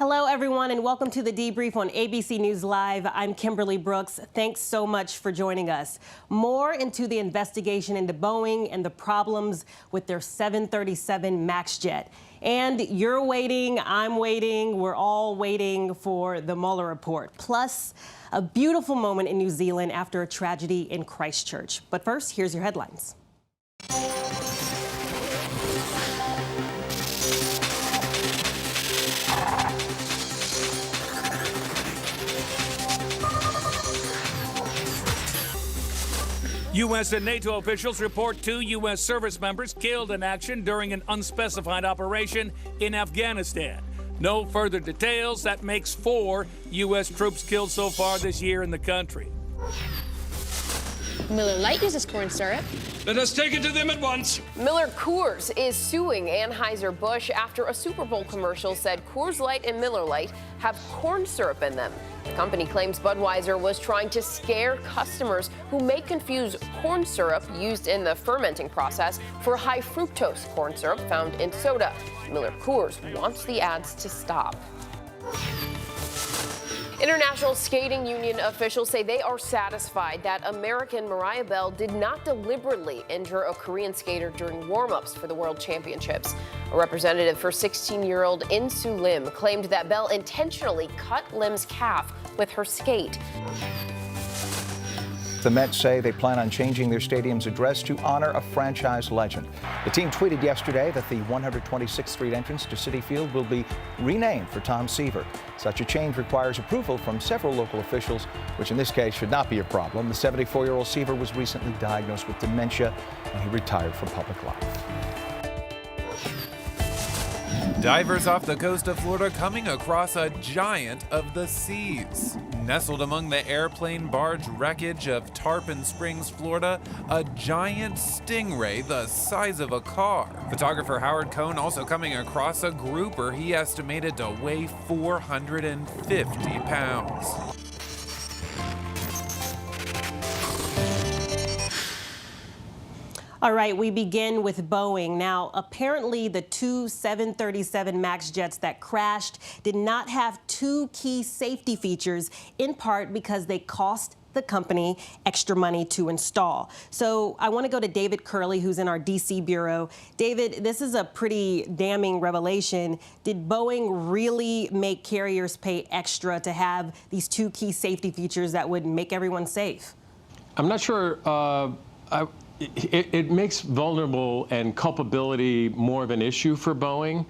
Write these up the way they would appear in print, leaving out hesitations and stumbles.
Hello, everyone, and welcome to the Debrief on ABC News Live. I'm Kimberly Brooks. Thanks so much for joining us. More into the investigation into Boeing and the problems with their 737 MAX jet. And you're waiting, I'm waiting, we're all waiting for the Mueller report. Plus, a beautiful moment in New Zealand after a tragedy in Christchurch. But first, here's your headlines. U.S. and NATO officials report 2 U.S. service members killed in action during an unspecified operation in Afghanistan. No further details. That makes 4 U.S. troops killed so far this year in the country. Miller Lite uses corn syrup. Let us take it to them at once. Miller Coors is suing Anheuser-Busch after a Super Bowl commercial said Coors Light and Miller Lite have corn syrup in them. The company claims Budweiser was trying to scare customers who may confuse corn syrup used in the fermenting process for high fructose corn syrup found in soda. Miller Coors wants the ads to stop. International Skating Union officials say they are satisfied that American Mariah Bell did not deliberately injure a Korean skater during warm-ups for the World Championships. A representative for 16-year-old Insu Lim claimed that Bell intentionally cut Lim's calf with her skate. The Mets say they plan on changing their stadium's address to honor a franchise legend. The team tweeted yesterday that the 126th Street entrance to Citi Field will be renamed for Tom Seaver. Such a change requires approval from several local officials, which in this case should not be a problem. The 74-year-old Seaver was recently diagnosed with dementia, and he retired from public life. Divers off the coast of Florida coming across a giant of the seas. Nestled among the airplane barge wreckage of Tarpon Springs, Florida, a giant stingray the size of a car. Photographer Howard Cohn also coming across a grouper he estimated to weigh 450 pounds. All right, we begin with Boeing. Now, apparently the 2 737 MAX jets that crashed did not have 2 key safety features, in part because they cost the company extra money to install. So I want to go to David Curley, who's in our D.C. bureau. David, this is a pretty damning revelation. Did Boeing really make carriers pay extra to have these 2 key safety features that would make everyone safe? I'm not sure. It makes vulnerable and culpability more of an issue for Boeing.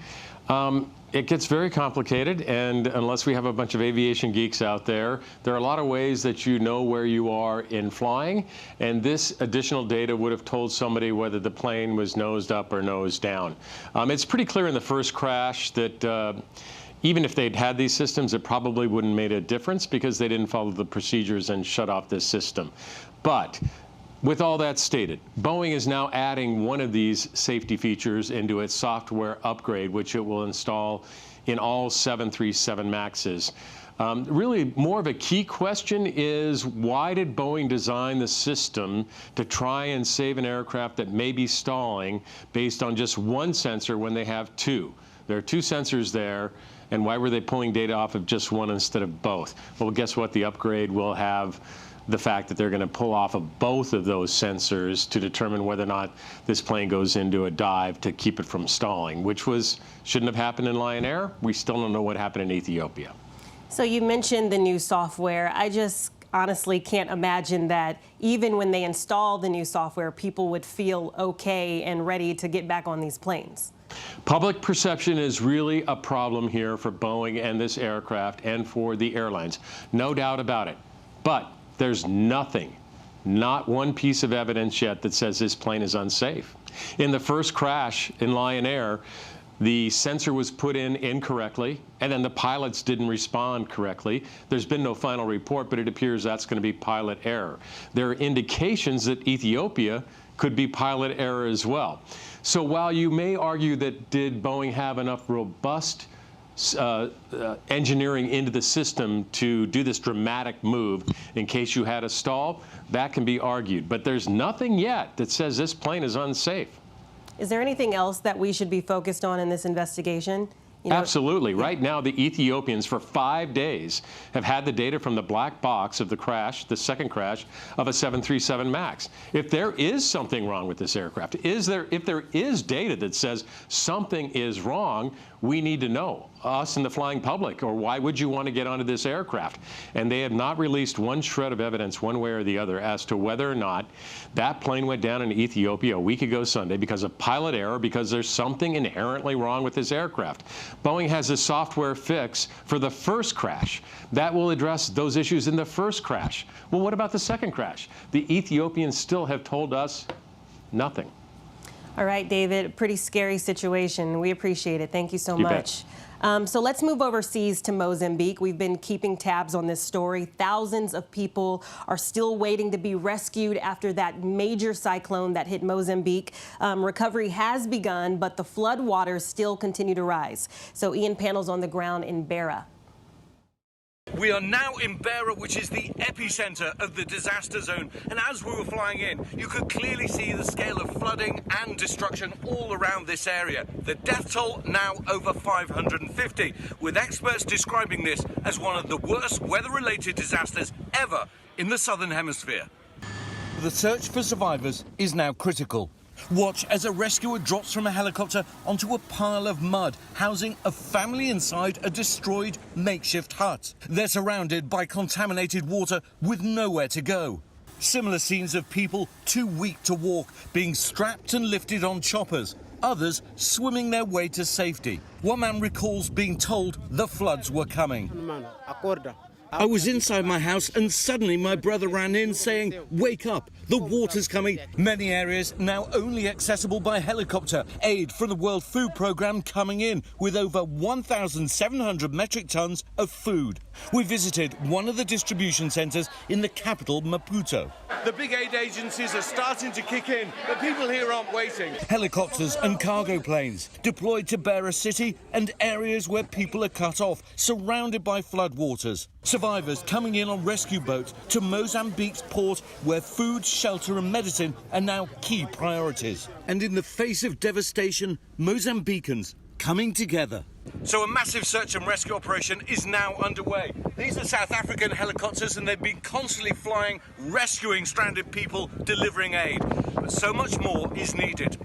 It gets very complicated, and unless we have a bunch of aviation geeks out there, there are a lot of ways that you know where you are in flying, and this additional data would have told somebody whether the plane was nosed up or nosed down. It's pretty clear in the first crash that even if they'd had these systems, it probably wouldn't have made a difference because they didn't follow the procedures and shut off this system. But with all that stated, Boeing is now adding one of these safety features into its software upgrade, which it will install in all 737 MAXs. Really, more of a key question is, why did Boeing design the system to try and save an aircraft that may be stalling based on just one sensor when they have 2? There are 2 sensors there, and why were they pulling data off of just one instead of both? Well, guess what? The upgrade will have the fact that they're going to pull off of both of those sensors to determine whether or not this plane goes into a dive to keep it from stalling, which shouldn't have happened in Lion Air. We still don't know what happened in Ethiopia. So you mentioned the new software. I just honestly can't imagine that even when they install the new software, people would feel okay and ready to get back on these planes. Public perception is really a problem here for Boeing and this aircraft and for the airlines. No doubt about it. But there's nothing, not one piece of evidence yet that says this plane is unsafe. In the first crash in Lion Air, the sensor was put in incorrectly, and then the pilots didn't respond correctly. There's been no final report, but it appears that's going to be pilot error. There are indications that Ethiopia could be pilot error as well. So while you may argue that did Boeing have enough robust engineering into the system to do this dramatic move in case you had a stall, that can be argued. But there's nothing yet that says this plane is unsafe. Is there anything else that we should be focused on in this investigation? Absolutely. Right now, the Ethiopians for 5 days have had the data from the black box of the crash, the second crash of a 737 MAX. If there is something wrong with this aircraft, if there is data that says something is wrong, we need to know, us and the flying public, or why would you want to get onto this aircraft? And they have not released one shred of evidence one way or the other as to whether or not that plane went down in Ethiopia a week ago Sunday because of pilot error, because there's something inherently wrong with this aircraft. Boeing has a software fix for the first crash that will address those issues in the first crash. Well, what about the second crash? The Ethiopians still have told us nothing. All right, David, pretty scary situation. We appreciate it. Thank you so much. So let's move overseas to Mozambique. We've been keeping tabs on this story. Thousands of people are still waiting to be rescued after that major cyclone that hit Mozambique. Recovery has begun, but the flood waters still continue to rise. So Ian Panel's on the ground in Beira. We are now in Beira, which is the epicenter of the disaster zone. And as we were flying in, you could clearly see the scale of flooding and destruction all around this area. The death toll now over 550, with experts describing this as one of the worst weather-related disasters ever in the Southern Hemisphere. The search for survivors is now critical. Watch as a rescuer drops from a helicopter onto a pile of mud, housing a family inside a destroyed makeshift hut. They're surrounded by contaminated water with nowhere to go. Similar scenes of people too weak to walk, being strapped and lifted on choppers. Others swimming their way to safety. One man recalls being told the floods were coming. I was inside my house and suddenly my brother ran in saying, "Wake up, the water's coming." Many areas now only accessible by helicopter. Aid from the World Food Programme coming in with over 1,700 metric tons of food. We visited one of the distribution centres in the capital, Maputo. The big aid agencies are starting to kick in, but people here aren't waiting. Helicopters and cargo planes deployed to Beira City and areas where people are cut off, surrounded by floodwaters. Survivors coming in on rescue boats to Mozambique's port, where food, shelter and medicine are now key priorities. And in the face of devastation, Mozambicans coming together. So a massive search and rescue operation is now underway. These are South African helicopters and they've been constantly flying, rescuing stranded people, delivering aid. But so much more is needed.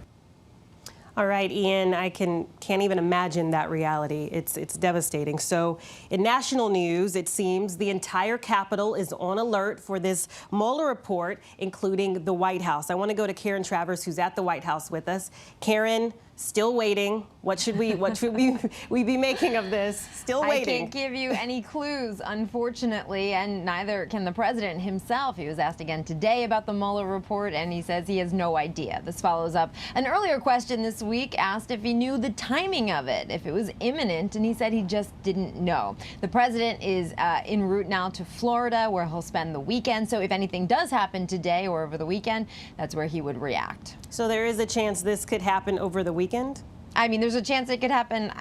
All right, Ian, I can't even imagine that reality. It's devastating. So in national news, it seems the entire Capitol is on alert for this Mueller report, including the White House. I want to go to Karen Travers, who's at the White House with us. Karen, still waiting. What should we be making of this? Still waiting. I can't give you any clues, unfortunately, and neither can the president himself. He was asked again today about the Mueller report, and he says he has no idea. This follows up an earlier question this week asked if he knew the timing of it, if it was imminent, and he said he just didn't know. The president is en route now to Florida, where he'll spend the weekend. So if anything does happen today or over the weekend, that's where he would react. So there is a chance this could happen over the weekend? I mean, there's a chance it could happen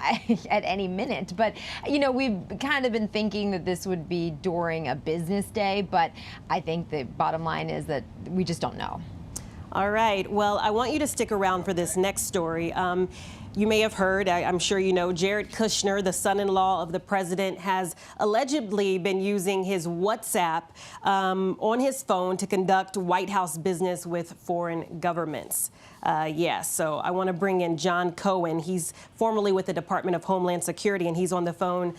at any minute, but, you know, we've kind of been thinking that this would be during a business day, but I think the bottom line is that we just don't know. All right. Well, I want you to stick around for this next story. You may have heard, I'm sure you know, Jared Kushner, the son-in-law of the president, has allegedly been using his WhatsApp on his phone to conduct White House business with foreign governments. So I want to bring in John Cohen. He's formerly with the Department of Homeland Security, and he's on the phone.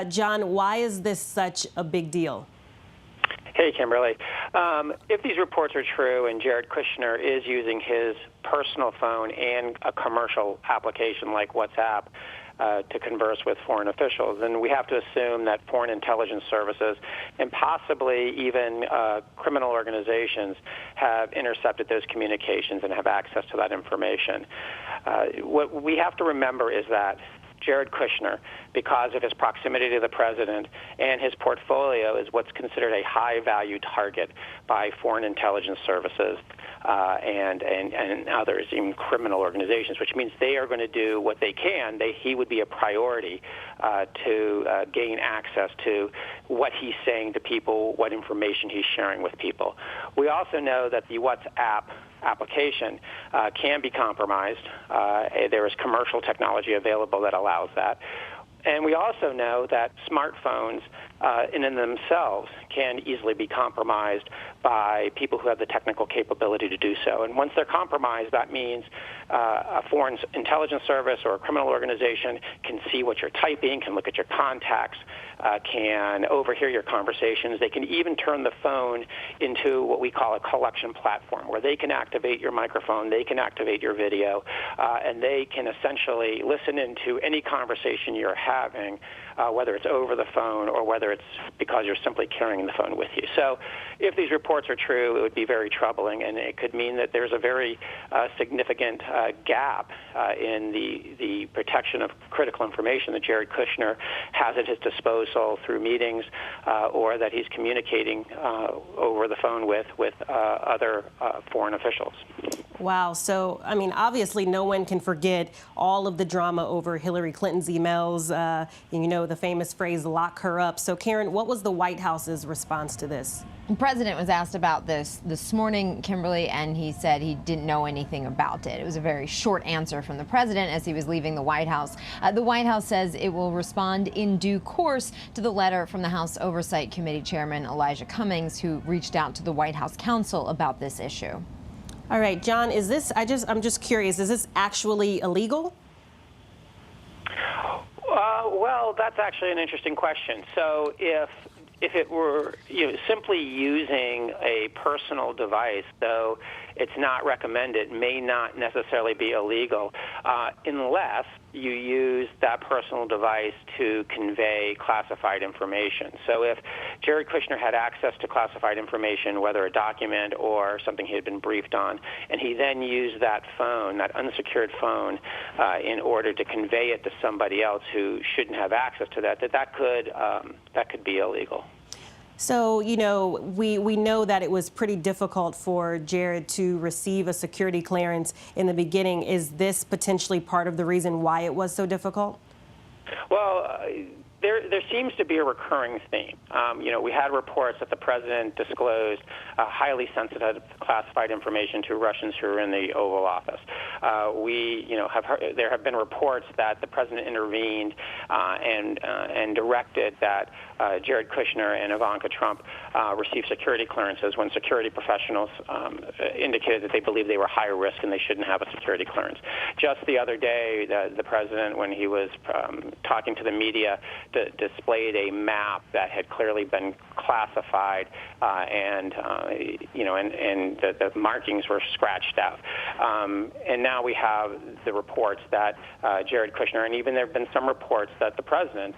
John, why is this such a big deal? Hey, Kimberly. If these reports are true and Jared Kushner is using his personal phone and a commercial application like WhatsApp to converse with foreign officials, then we have to assume that foreign intelligence services and possibly even criminal organizations have intercepted those communications and have access to that information. What we have to remember is that Jared Kushner, because of his proximity to the president and his portfolio, is what's considered a high-value target by foreign intelligence services and others, even criminal organizations, which means they are going to do what they can. He would be a priority to gain access to what he's saying to people, what information he's sharing with people. We also know that the WhatsApp application can be compromised. There is commercial technology available that allows that. And we also know that smartphones in and themselves can easily be compromised by people who have the technical capability to do so. And once they're compromised, that means a foreign intelligence service or a criminal organization can see what you're typing, can look at your contacts, can overhear your conversations. They can even turn the phone into what we call a collection platform, where they can activate your microphone, they can activate your video, and they can essentially listen into any conversation you're having, whether it's over the phone or whether it's because you're simply carrying the phone with you. So if these reports are true, it would be very troubling, and it could mean that there's a very significant gap in the protection of critical information that Jared Kushner has at his disposal through meetings or that he's communicating over the phone with other foreign officials. Wow. So, I mean, obviously no one can forget all of the drama over Hillary Clinton's emails. You know, the famous phrase, lock her up. So, Karen, what was the White House's response to this? The president was asked about this morning, Kimberly, and he said he didn't know anything about it. It was a very short answer from the president as he was leaving the White House. The White House says it will respond in due course to the letter from the House Oversight Committee Chairman Elijah Cummings, who reached out to the White House counsel about this issue. All right, John, is this, I'm just curious, is this actually illegal? Well, that's actually an interesting question. So if it were simply using a personal device, though it's not recommended, may not necessarily be illegal unless you use that personal device to convey classified information. So if Jared Kushner had access to classified information, whether a document or something he had been briefed on, and he then used that phone, that unsecured phone, in order to convey it to somebody else who shouldn't have access to that could be illegal. So, you know, we know that it was pretty difficult for Jared to receive a security clearance in the beginning. Is this potentially part of the reason why it was so difficult? Well, there seems to be a recurring theme. We had reports that the president disclosed highly sensitive classified information to Russians who are in the Oval Office. There have been reports that the president intervened and directed that Jared Kushner and Ivanka Trump receive security clearances when security professionals indicated that they believed they were high risk and they shouldn't have a security clearance. Just the other day, the president, when he was talking to the media, displayed a map that had clearly been classified, and the markings were scratched out. And now we have the reports that Jared Kushner, and even there have been some reports that the president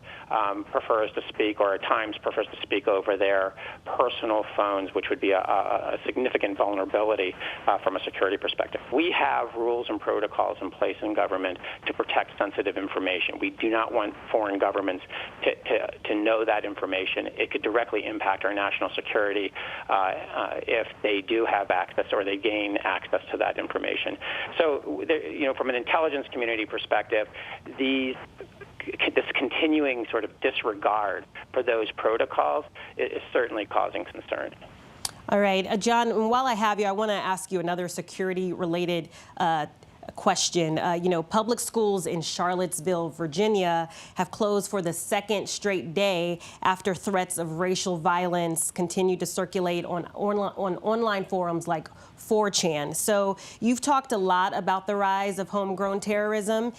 prefers to speak, or at times prefers to speak over their personal phones, which would be a significant vulnerability from a security perspective. We have rules and protocols in place in government to protect sensitive information. We do not want foreign governments to know that information. It could directly impact our national security if they do have access or they gain access to that information. So, from an intelligence community perspective, this continuing sort of disregard for those protocols is certainly causing concern. All right, John, while I have you, I want to ask you another security-related question. Public schools in Charlottesville, Virginia, have closed for the second straight day after threats of racial violence continue to circulate on online forums like 4chan. So you've talked a lot about the rise of homegrown terrorism.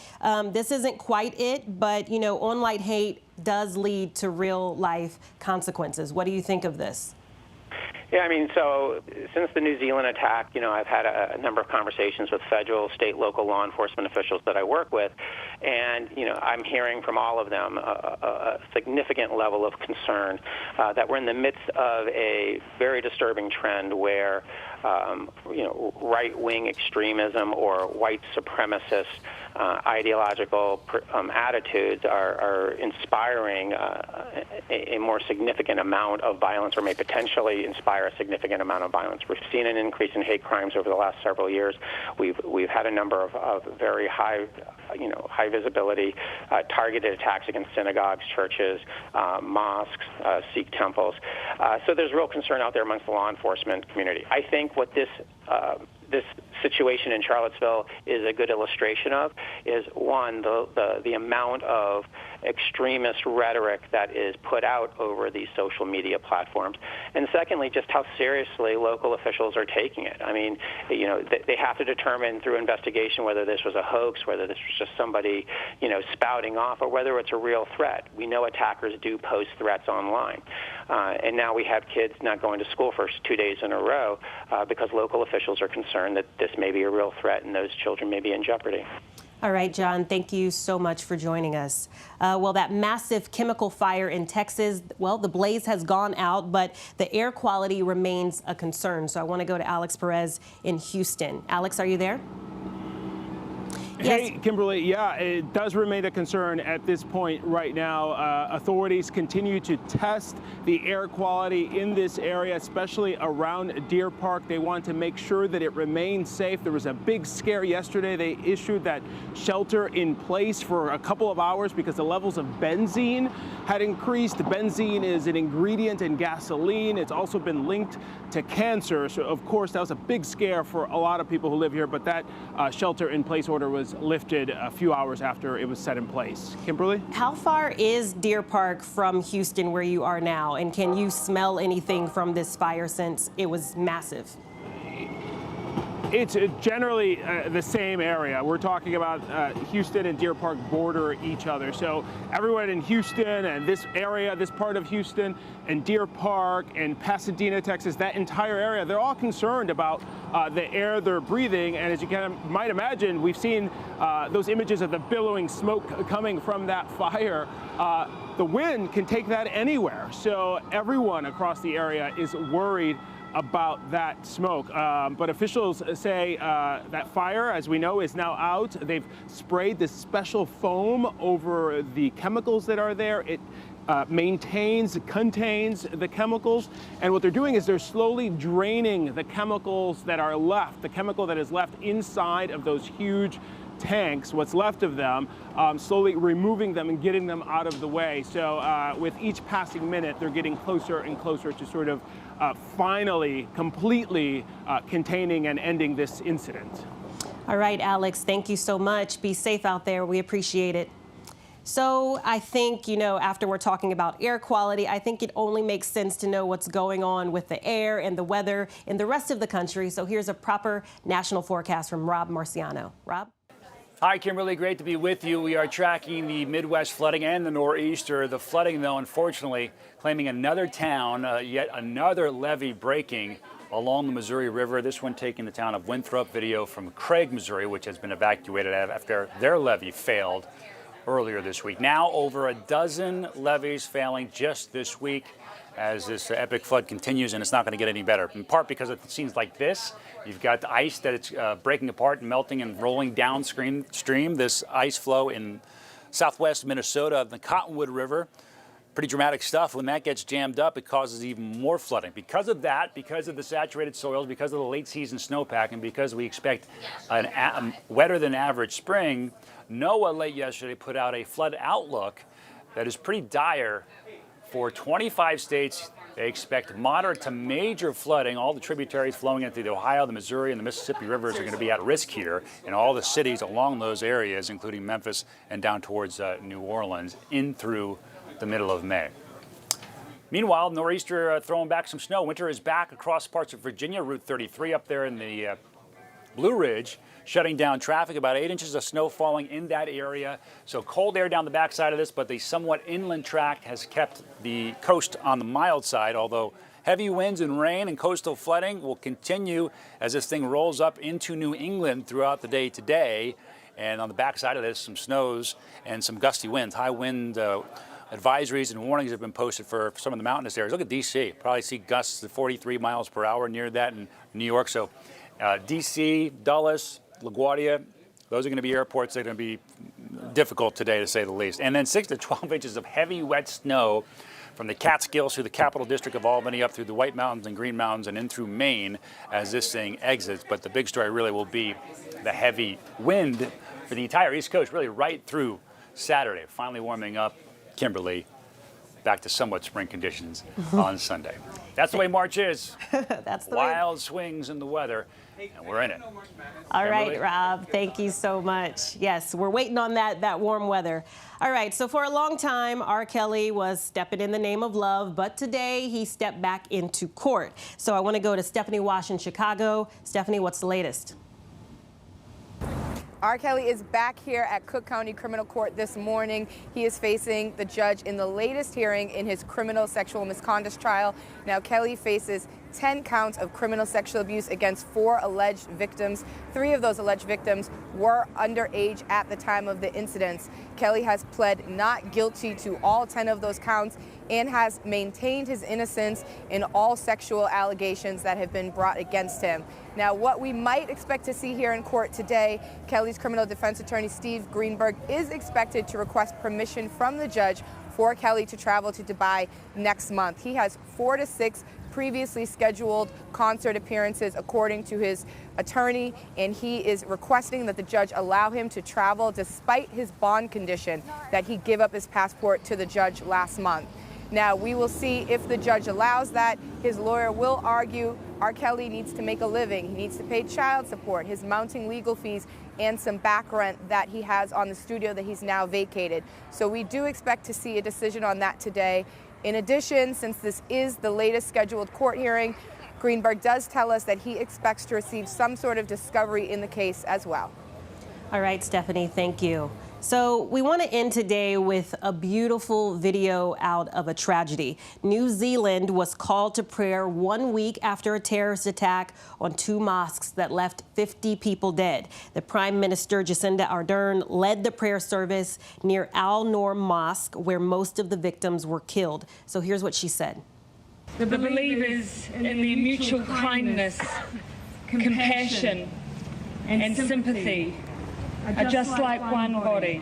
This isn't quite it, but online hate does lead to real-life consequences. What do you think of this? Yeah, so since the New Zealand attack, I've had a number of conversations with federal, state, local law enforcement officials that I work with, and, I'm hearing from all of them a significant level of concern that we're in the midst of a very disturbing trend where, right-wing extremism or white supremacist ideological attitudes are inspiring a more significant amount of violence, or may potentially inspire a significant amount of violence. We've seen an increase in hate crimes over the last several years. We've had a number of very high visibility targeted attacks against synagogues, churches, mosques, Sikh temples. So there's real concern out there amongst the law enforcement community. I think what this situation in Charlottesville is a good illustration of is, one, the amount of extremist rhetoric that is put out over these social media platforms, and secondly, just how seriously local officials are taking it. I mean, you know, they have to determine through investigation whether this was a hoax, whether this was just somebody, you know, spouting off, or whether it's a real threat. We know attackers do post threats online, and now we have kids not going to school for 2 days in a row because local officials are concerned that this may be a real threat and those children may be in jeopardy. All right, John, thank you so much for joining us. Well, that massive chemical fire in Texas, well, the blaze has gone out, but the air quality remains a concern. So I want to go to Alex Perez in Houston. Alex, are you there? Hey, Kimberly, yeah, it does remain a concern at this point right now. Authorities continue to test the air quality in this area, especially around Deer Park. They want to make sure that it remains safe. There was a big scare yesterday. They issued that shelter in place for a couple of hours because the levels of benzene had increased. Benzene is an ingredient in gasoline. It's also been linked to cancer. So, of course, that was a big scare for a lot of people who live here, but that shelter in place order was lifted a few hours after it was set in place. Kimberly? How far is Deer Park from Houston where you are now? And can you smell anything from this fire since it was massive? It's generally the same area. We're talking about Houston and Deer Park border each other. So everyone in Houston and this area, this part of Houston and Deer Park and Pasadena, Texas, that entire area, they're all concerned about the air they're breathing. And as you might imagine, we've seen those images of the billowing smoke coming from that fire. The wind can take that anywhere. So everyone across the area is worried about that smoke. But officials say that fire, as we know, is now out. They've sprayed this special foam over the chemicals that are there. It contains the chemicals. And what they're doing is they're slowly draining the chemicals that are left, the chemical that is left inside of those huge tanks, what's left of them, slowly removing them and getting them out of the way. So with each passing minute, they're getting closer and closer to sort of finally, completely containing and ending this incident. All right, Alex, thank you so much. Be safe out there. We appreciate it. So I think, you know, after we're talking about air quality, I think it only makes sense to know what's going on with the air and the weather in the rest of the country. So here's a proper national forecast from Rob Marciano. Rob? Hi, Kimberly. Great to be with you. We are tracking the Midwest flooding and the nor'easter. The flooding, though, unfortunately, claiming another town, yet another levee breaking along the Missouri River. This one taking the town of Winthrop. Video from Craig, Missouri, which has been evacuated after their levee failed earlier this week. Now over a dozen levees failing just this week as this epic flood continues, and it's not going to get any better, in part because of scenes like this. You've got the ice that it's breaking apart and melting and rolling downstream. This ice flow in southwest Minnesota of the Cottonwood River. Pretty dramatic stuff. When that gets jammed up, it causes even more flooding. Because of that, because of the saturated soils, because of the late season snowpack, and because we expect a wetter than average spring, NOAA late yesterday put out a flood outlook that is pretty dire for 25 states. They expect moderate to major flooding. All the tributaries flowing into the Ohio, the Missouri, and the Mississippi rivers are going to be at risk here. And all the cities along those areas, including Memphis and down towards New Orleans, in through the middle of May. Meanwhile, nor'easter throwing back some snow. Winter is back across parts of Virginia, Route 33 up there in the Blue Ridge, shutting down traffic. About 8 inches of snow falling in that area. So cold air down the backside of this, but the somewhat inland track has kept the coast on the mild side, although heavy winds and rain and coastal flooding will continue as this thing rolls up into New England throughout the day today. And on the backside of this, some snows and some gusty winds. High wind advisories and warnings have been posted for some of the mountainous areas. Look at D.C. Probably see gusts of 43 miles per hour near that in New York. So D.C., Dulles, LaGuardia, those are going to be airports that are going to be difficult today, to say the least. And then 6 to 12 inches of heavy, wet snow from the Catskills through the Capital District of Albany, up through the White Mountains and Green Mountains, and in through Maine as this thing exits. But the big story really will be the heavy wind for the entire East Coast, really right through Saturday. Finally warming up, Kimberly, back to somewhat spring conditions on Sunday. That's the way March is. That's the Wild swings in the weather, and we're in it. All right, Rob, thank you so much. Yes, we're waiting on that warm weather. All right, so for a long time, R. Kelly was stepping in the name of love, but today he stepped back into court. So I want to go to Stephanie Wash in Chicago. Stephanie, what's the latest? R. Kelly is back here at Cook County Criminal Court this morning. He is facing the judge in the latest hearing in his criminal sexual misconduct trial. Now, Kelly faces 10 counts of criminal sexual abuse against 4 alleged victims. 3 of those alleged victims were underage at the time of the incidents. Kelly has pled not guilty to all 10 of those counts and has maintained his innocence in all sexual allegations that have been brought against him. Now, what we might expect to see here in court today, Kelly's criminal defense attorney Steve Greenberg is expected to request permission from the judge for Kelly to travel to Dubai next month. He has 4 to 6 previously scheduled concert appearances according to his attorney, and he is requesting that the judge allow him to travel despite his bond condition that he give up his passport to the judge last month. Now, we will see if the judge allows that. His lawyer will argue R. Kelly needs to make a living. He needs to pay child support, his mounting legal fees, and some back rent that he has on the studio that he's now vacated. So we do expect to see a decision on that today. In addition, since this is the latest scheduled court hearing, Greenberg does tell us that he expects to receive some sort of discovery in the case as well. All right, Stephanie, thank you. So we want to end today with a beautiful video out of a tragedy. New Zealand was called to prayer 1 week after a terrorist attack on 2 mosques that left 50 people dead. The Prime Minister, Jacinda Ardern, led the prayer service near Al Noor Mosque, where most of the victims were killed. So here's what she said. The believers in the mutual kindness, compassion, and sympathy are just like one body.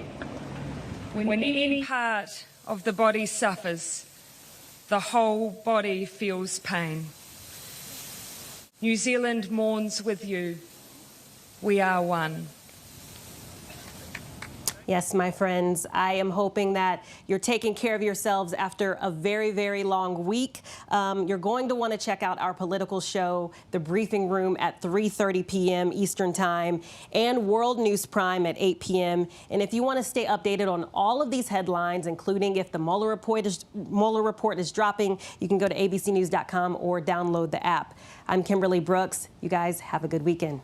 When any part of the body suffers, the whole body feels pain. New Zealand mourns with you. We are one. Yes, my friends, I am hoping that you're taking care of yourselves after a very, very long week. You're going to want to check out our political show, The Briefing Room, at 3:30 p.m. Eastern Time, and World News Prime at 8 p.m. And if you want to stay updated on all of these headlines, including if the Mueller report is dropping, you can go to abcnews.com or download the app. I'm Kimberly Brooks. You guys have a good weekend.